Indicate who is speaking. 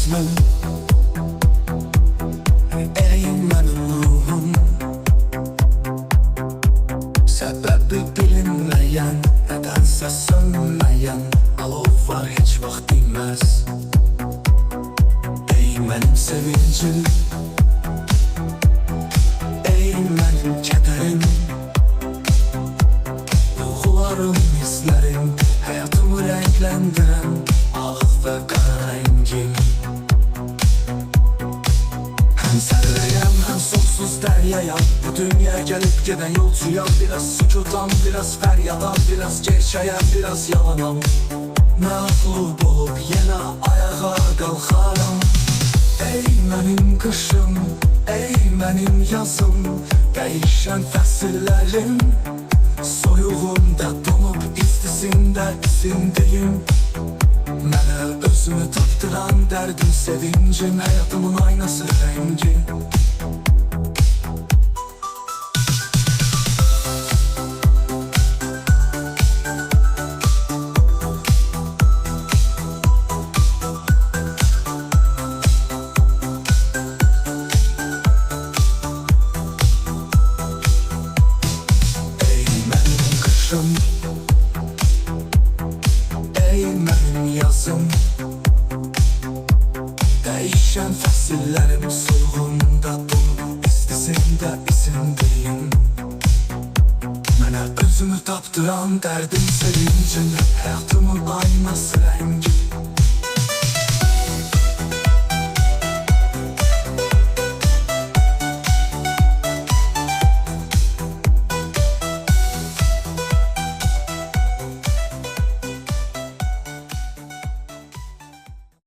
Speaker 1: ismin, ey benim ruhum. Sebebi bilinmeyen, nedense sönmeyen alov var, hiç vaxt dinmez. Ey benim sevincim, ey benim kederim, duygularım, hislerim, hayatımı renklendiren ağ ve kara rengim. Hem zerreyem hem sonsuz deryayam, bu dünyaya gelip giden yolcuyam. Biraz sucudan, biraz feryadam, biraz gerçeğem, biraz yalanam. Məğlub olup yenə ayağa qalxaram. Ey mənim qışım, ey mənim yazım, dəyişən fəsillərim, soyuğumda donub istisində isindiyim. Mənə özümü tapdıran dərdim, sevincim, həyatımın aynası rengi. Ey mənim yazım, dəyişən fəsillərim, soyuğumda donub istisində isindiyim. Mənə özümü tapdıran dərdim, sevincim, həyatımın aynası rengi.